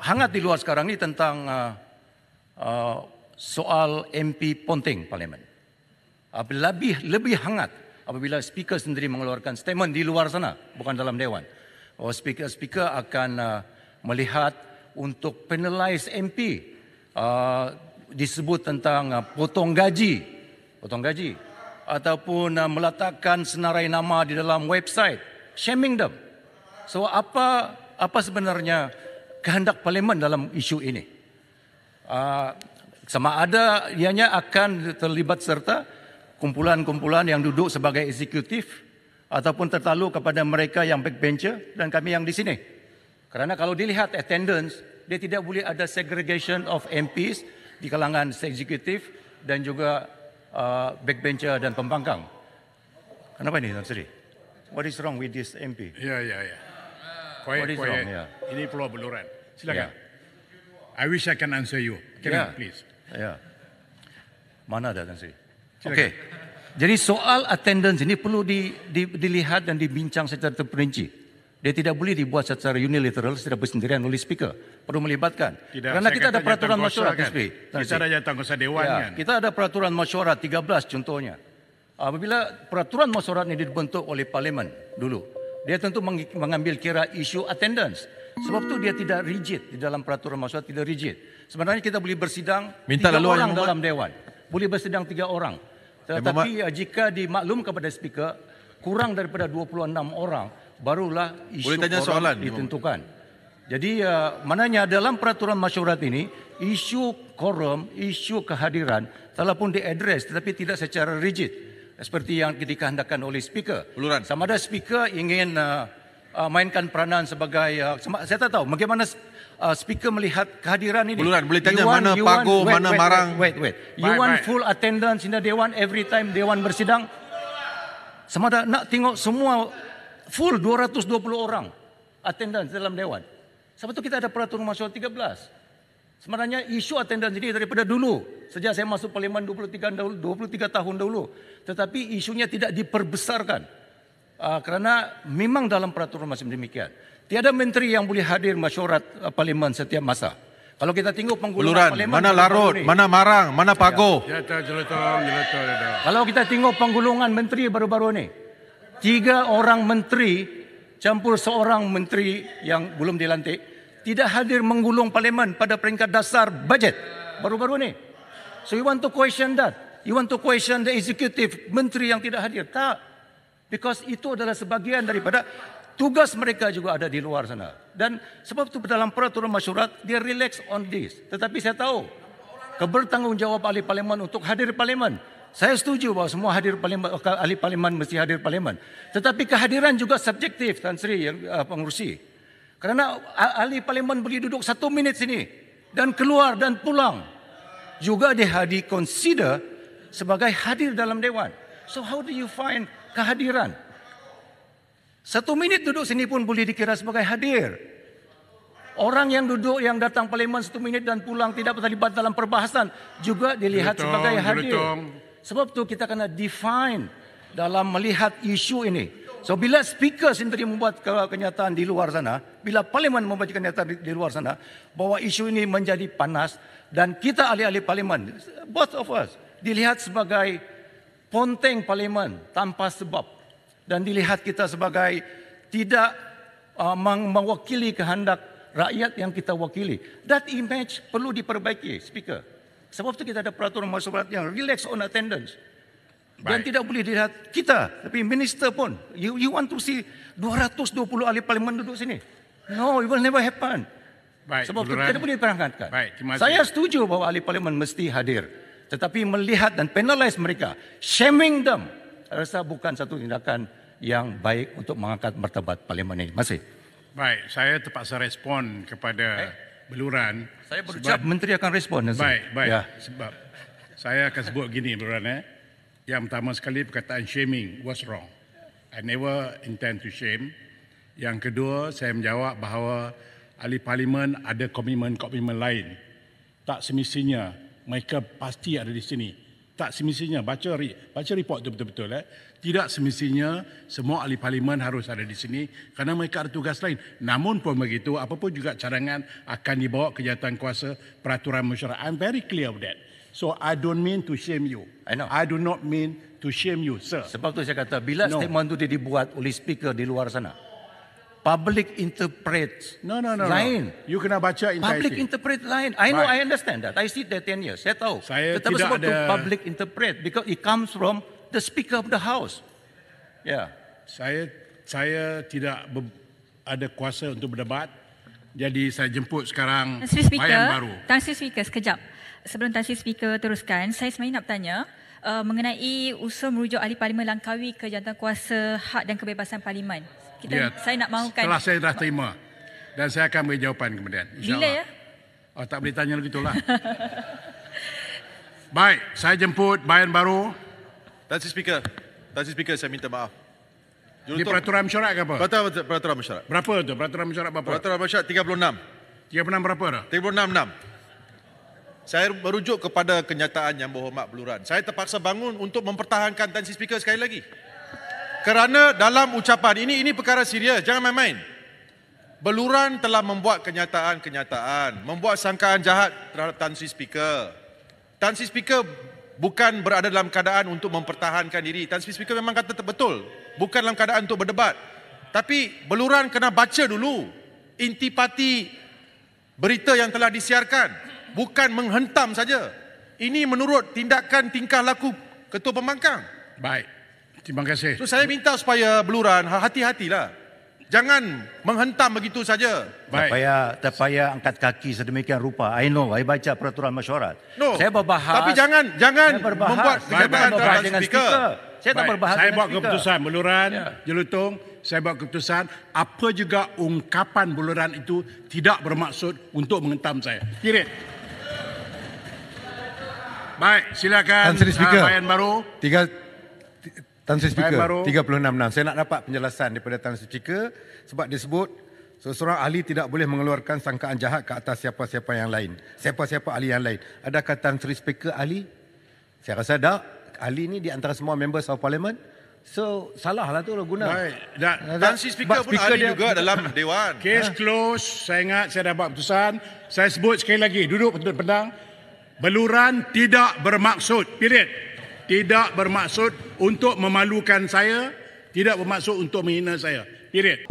hangat di luar sekarang ini tentang soal MP Ponteng Parlimen. Lebih hangat apabila speaker sendiri mengeluarkan statement di luar sana, bukan dalam Dewan. Bahawa speaker akan melihat untuk penalize MP, disebut tentang potong gaji ataupun meletakkan senarai nama di dalam website, shaming them. So apa sebenarnya kehendak Parlimen dalam isu ini? Sama ada ianya akan terlibat serta kumpulan-kumpulan yang duduk sebagai eksekutif ataupun tertalu kepada mereka yang backbencher dan kami yang di sini. Karena kalau dilihat attendance, dia tidak boleh ada segregation of MPs di kalangan eksekutif dan juga backbencher dan pembangkang. Kenapa ini, Tan Sri? What is wrong with this MP? Ya. What is wrong? Yeah. Ini Pulau Beluran. Silakan. I wish I can answer you. Please. Ya. Mana ada, Tan Sri? Okey. Jadi soal attendance ini perlu dilihat dan dibincang secara terperinci. Dia tidak boleh dibuat secara unilateral, secara bersendirian oleh speaker. Perlu melibatkan. Kerana kita ada peraturan masyurat. Kita ada jawatan Dewan kan? Kita ada peraturan masyurat 13 contohnya. Apabila peraturan masyurat ini dibentuk oleh Parlimen dulu, dia tentu mengambil kira isu attendance. Sebab tu dia tidak rigid di dalam peraturan masyurat, tidak rigid. Sebenarnya kita boleh bersidang 3 orang dalam Dewan. Boleh bersidang 3 orang. Tetapi jika dimaklum kepada speaker, kurang daripada 26 orang, barulah isu quorum ditentukan. Jadi maknanya dalam peraturan masyurat ini, isu quorum, isu kehadiran telah pun diadres tetapi tidak secara rigid seperti yang dikehendakkan oleh speaker. Sama ada speaker ingin mainkan peranan sebagai saya tak tahu bagaimana speaker melihat kehadiran ini. Boleh tanya mana Pago, mana Marang. Wait. You want full attendance in the Dewan every time Dewan bersidang? Sama ada nak tengok semua full 220 orang attendance dalam Dewan. Sebab itu kita ada peraturan masyurat 13. Sebenarnya isu attendance ini daripada dulu. Sejak saya masuk Parlimen 23 tahun dahulu. Tetapi isunya tidak diperbesarkan. Kerana memang dalam peraturan macam demikian. Tiada menteri yang boleh hadir masyurat Parlimen setiap masa. Kalau kita tengok penggulungan Parlimen, mana Larut, mana Marang, mana Pago. Kalau kita tengok penggulungan menteri baru-baru ini, 3 orang menteri campur seorang menteri yang belum dilantik tidak hadir menggulung Parlimen pada peringkat dasar bajet baru-baru ini. So you want to question that? You want to question the executive menteri yang tidak hadir? Tak. Because itu adalah sebahagian daripada tugas mereka juga ada di luar sana. Dan sebab itu dalam peraturan masyurat dia relax on this. Tetapi saya tahu kebertanggungjawab ahli Parlimen untuk hadir Parlimen. Saya setuju bahawa semua ahli Parlimen mesti hadir Parlimen. Tetapi kehadiran juga subjektif, Tan Sri yang pengurusi. Kerana ahli Parlimen boleh duduk 1 minit sini dan keluar dan pulang. Juga dia consider sebagai hadir dalam Dewan. So how do you find kehadiran? 1 minit duduk sini pun boleh dikira sebagai hadir. Orang yang duduk yang datang Parlimen 1 minit dan pulang tidak terlibat dalam perbahasan juga dilihat sebagai hadir. Sebab tu kita kena define dalam melihat isu ini. So bila speaker sendiri membuat kenyataan di luar sana, bila Parlimen membuat kenyataan di luar sana, bahawa isu ini menjadi panas dan kita ahli-ahli Parlimen, both of us, dilihat sebagai ponteng Parlimen tanpa sebab dan dilihat kita sebagai tidak mewakili kehendak rakyat yang kita wakili. That image perlu diperbaiki, speaker. Sebab itu kita ada peraturan masyurat yang relax on attendance. Dan tidak boleh dilihat kita, tapi minister pun. You want to see 220 ahli Parlimen duduk sini? No, it will never happen. Sebab itu tidak boleh diperangkatkan. Saya setuju bahawa ahli Parlimen mesti hadir. Tetapi melihat dan penalize mereka, shaming them, rasa bukan satu tindakan yang baik untuk mengangkat martabat Parlimen ini. Masih. Baik, saya terpaksa respon kepada Beluran. Saya berucap menteri akan respon. Baik. Ya. Sebab saya akan sebut gini Beluran. Yang pertama sekali perkataan shaming was wrong. I never intend to shame. Yang kedua, saya menjawab bahawa ahli Parlimen ada komitmen lain. Tak semestinya mereka pasti ada di sini. Tak semestinya, baca report tu betul-betul. Tidak semestinya semua ahli parlimen harus ada di sini kerana mereka ada tugas lain. Namun pun begitu, apapun juga cadangan akan dibawa ke jawatankuasa peraturan mesyuarat. I'm very clear of that. So I don't mean to shame you. I know. I do not mean to shame you, sir. Sebab tu saya kata, bila statement itu dibuat oleh speaker di luar sana, public interpret No. lain. You kena baca Public entirety. interpret lain. I know, Right. I understand that. I see that 10 years. Saya tahu. Saya Tetapi tidak sebab tu ada- public interpret because it comes from the speaker of the house. Yeah. Saya tidak ada kuasa untuk berdebat. Jadi saya jemput sekarang Tan Sri Speaker, bayan baru. Tan Sri Speaker, sekejap. Sebelum Tan Sri Speaker teruskan, saya sebenarnya nak bertanya mengenai usul merujuk ahli parlimen langkawi ke jawatankuasa hak dan kebebasan parlimen. Saya nak mahukan. Setelah saya dah terima. Dan saya akan beri jawapan kemudian. Bila ya? Oh, tak boleh tanya lagi itulah. Baik, saya jemput bayan baru. Tan Sri Speaker, saya minta maaf. Di peraturan mesyuarat ke apa? Peraturan mesyuarat. Berapa tu? Peraturan mesyuarat berapa? Peraturan mesyuarat 36. 36 berapa dah? 36.6. Saya merujuk kepada kenyataan Yang Berhormat Beluran. Saya terpaksa bangun untuk mempertahankan Tan Sri Speaker sekali lagi. Kerana dalam ucapan ini perkara serius, jangan main-main. Beluran telah membuat kenyataan-kenyataan, membuat sangkaan jahat terhadap Tan Sri Speaker. Tan Sri Speaker bukan berada dalam keadaan untuk mempertahankan diri. Tan Sri Speaker memang kata betul, bukan dalam keadaan untuk berdebat. Tapi Beluran kena baca dulu intipati berita yang telah disiarkan, bukan menghentam saja. Ini menurut tindakan tingkah laku Ketua Pembangkang. Baik. Terima kasih. So saya minta supaya Beluran hati-hatilah. Jangan menghentam begitu saja. Baik. Tak payah angkat kaki sedemikian rupa. I know, I baca peraturan mesyuarat. No. Saya berbahas. Tapi jangan saya berbahas. membuat Saya kenyataan berbahas terhadap dengan speaker. Saya tak Baik, berbahas saya dengan buat speaker. keputusan Beluran, Ya. Jelutong, saya buat keputusan apa juga ungkapan Beluran itu tidak bermaksud untuk menghentam saya. Period. Baik, silakan. Tan Sri Speaker. Bayan baru. Tan Sri Speaker, baru. 36.6. Saya nak dapat penjelasan daripada Tan Sri Speaker sebab disebut seseorang ahli tidak boleh mengeluarkan sangkaan jahat ke atas siapa-siapa yang lain. Siapa-siapa ahli yang lain. Adakah Tan Sri Speaker ahli? Saya rasa tak. Ahli ni di antara semua members of parliament. So, salah lah tu guna. Baik. Tan Sri Speaker pun ahli juga dalam Dewan. Case close. Saya ingat saya dah buat keputusan. Saya sebut sekali lagi. Duduk pedang. Beluran tidak bermaksud. Period. Tidak bermaksud untuk memalukan saya. Tidak bermaksud untuk menghina saya. Period.